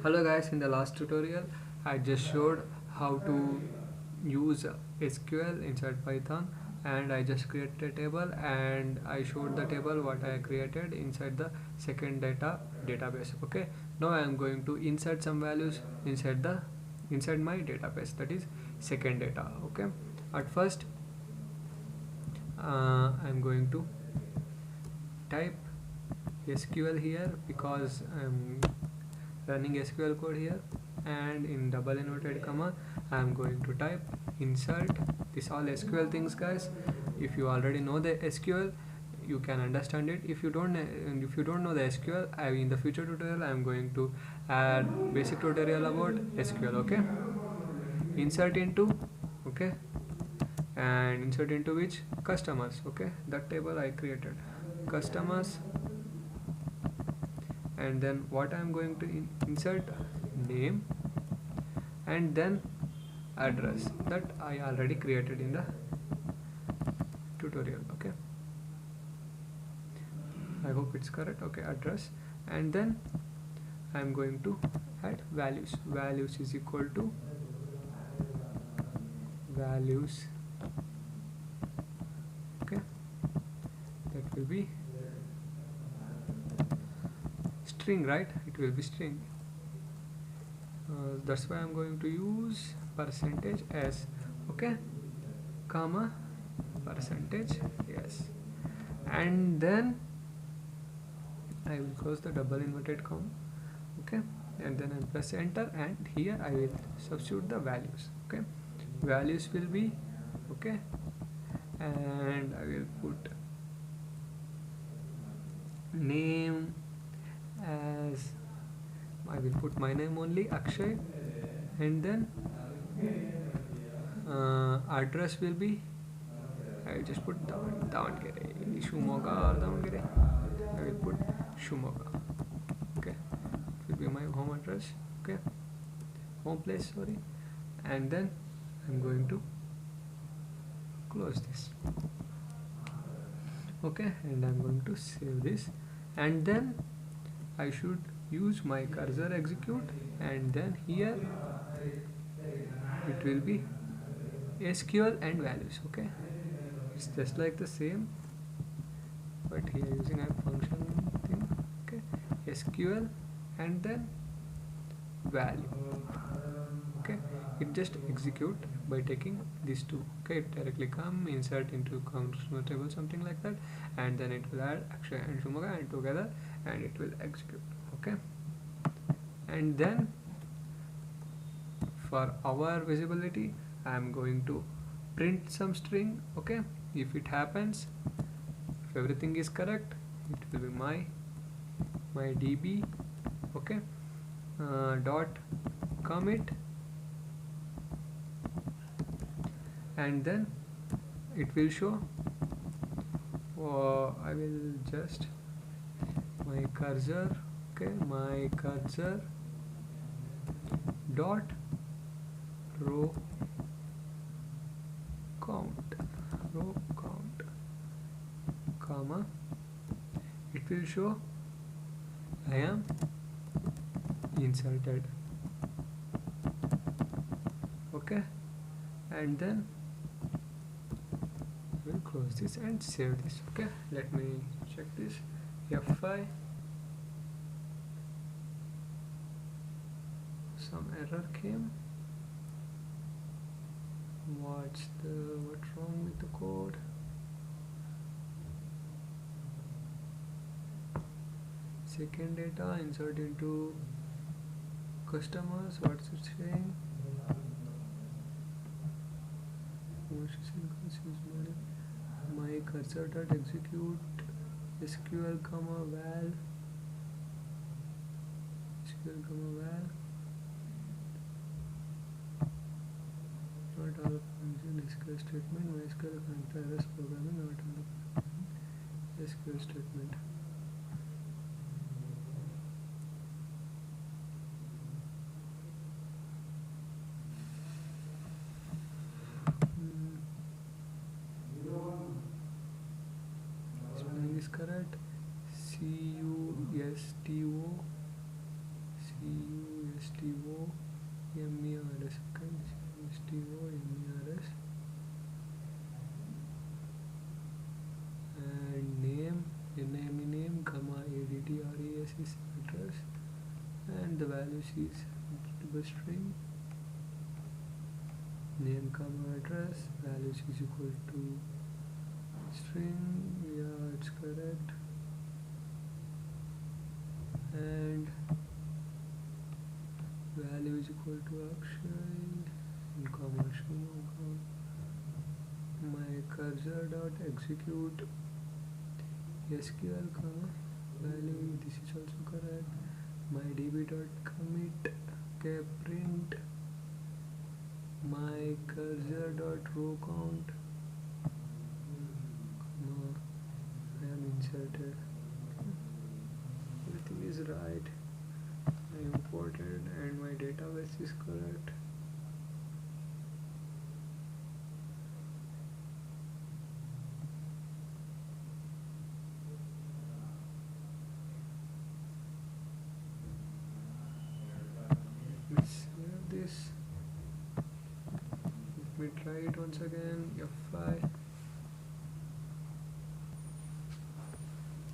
Hello guys, in the last tutorial I just showed how to use SQL inside Python, and I just created a table and I showed the table what I created inside the second database. Okay, now I am going to insert some values inside my database, that is second data. Okay, at first I am going to type SQL here because I'm running SQL code here, and in double inverted comma I am going to type insert. This all SQL things, guys. If you already know the SQL, you can understand it. If you don't know the SQL, in the future tutorial I am going to add basic tutorial about SQL. Okay, insert into, okay, and insert into which customers. Okay, that table I created customers, and then what I am going to insert name, and then address that I already created in the tutorial. Okay, I hope it's correct. Okay, address, and then I'm going to add values is equal to values. Okay, that will be string, right? It will be string. That's why I'm going to use percentage s. Okay, comma percentage yes, and then I will close the double inverted comma. Okay, and then I press enter, and here I will substitute the values. Okay, values will be, okay, and I will put name as, I will put my name only, Akshay, and then address will be, I will just put Davangere, Shumoga or Davangere. I will put Shumoga. Okay, it will be my home address. Okay, home place, sorry, and then I'm going to close this. Okay, and I'm going to save this, and then I should use my cursor execute, and then here it will be SQL and values. Okay, it's just like the same, but here using a function thing. Okay, SQL and then value. Okay, it just execute by taking these two. Okay, it directly come insert into customer table, something like that, and then it will add Akshay and Shumaga and together, and it will execute. Okay, and then for our visibility I am going to print some string. Okay, if it happens, if everything is correct, it will be my db. Okay, dot commit, and then it will show, I will just my cursor. Okay, my cursor dot row count, comma, it will show I am inserted. Okay, and then we'll close this and save this. Okay, let me check this. F5, some error came. What's wrong with the code? Second data insert into customers. What's it saying? My cursor dot execute SQL comma val, not all function SQL statement, MySQL connector RS programming, not all SQL statement. Spelling is correct. CUSTO, and the value is the string, name comma address, values is equal to string, yeah, it's correct, and value is equal to Akshay in comma Shumuga. My cursor dot execute SQL comma value, this is also correct. My db dot commit, okay, print my cursor dot row count, comma, I am inserted, everything is right, I imported and my database is correct. Let's save this. Let me try it once again. F5.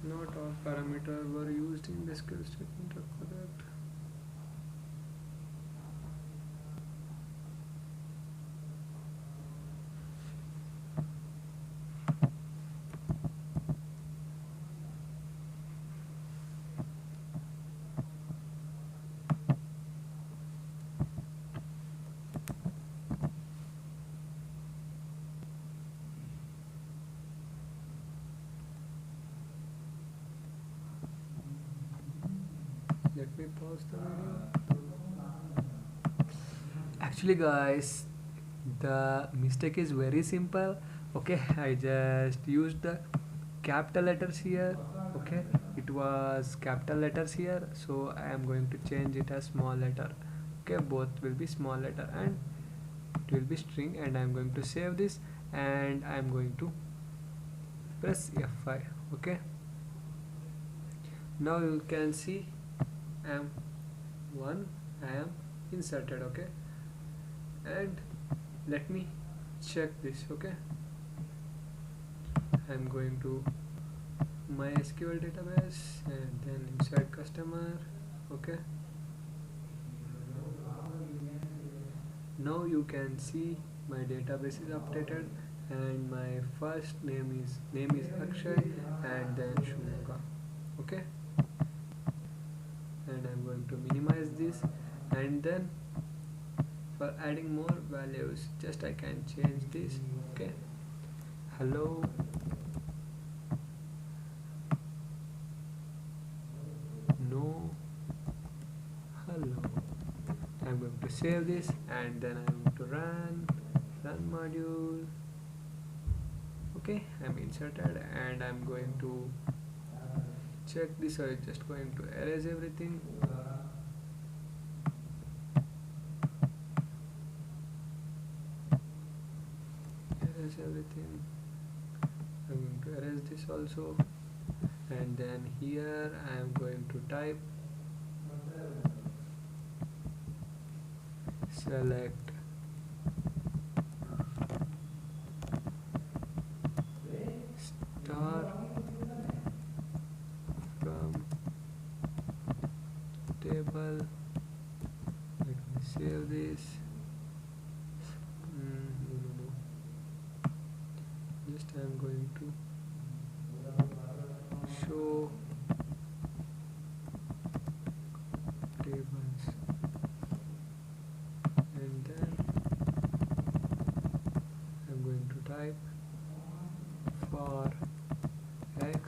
Not all parameters were used in the SQL statement are correct. Let me pause the video. Actually guys, the mistake is very simple. Okay, I just used the capital letters here. Okay, it was capital letters here, so I am going to change it as small letter. Okay, both will be small letter and it will be string, and I am going to save this and I am going to press F5. Okay, now you can see I am inserted. Okay, and let me check this. Okay, I am going to my SQL database and then inside customer. Okay, now you can see my database is updated and my first name is Akshay and then Shumuga. Okay, and I'm going to minimize this, and then for adding more values just I can change this. Okay, hello, no, hello. I'm going to save this and then I'm going to run module. Okay, I'm inserted and I'm going to check this. I'm just going to erase everything. Erase everything. I'm going to erase this also, and then here I am going to type select star from table. Let me save this. No. Just I am going to show tables, and then I'm going to type for x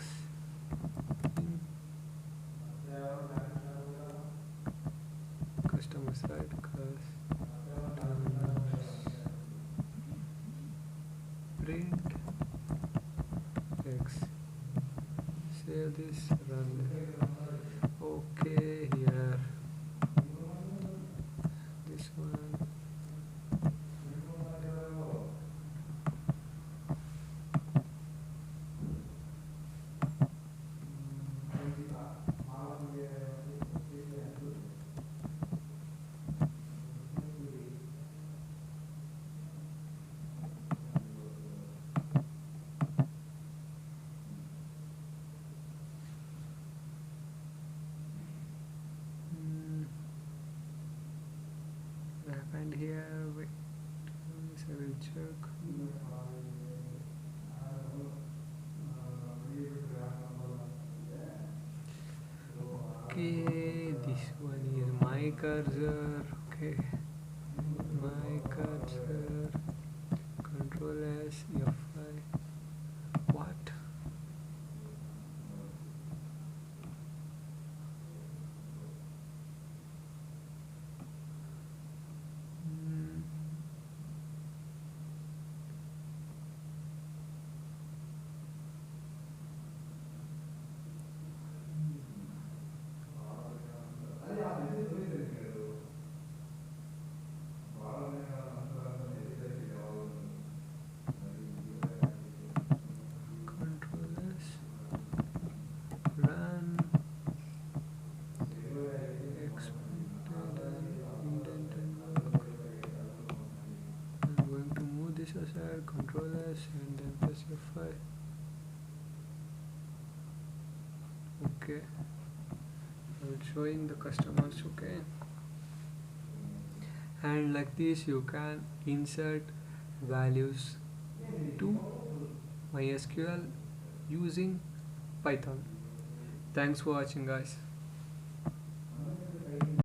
in customer side print x. Save this, run. Okay, here this one. happened here? Wait, I will check. Okay, this one is my cursor. Okay, my cursor. Control S F5. What? Control S. Run. Expected and indented work. I'm going to move this aside. Control S and then press F5. Okay. I'm showing the customers. Okay. And like this you can insert values to MySQL using Python. Thanks for watching, guys.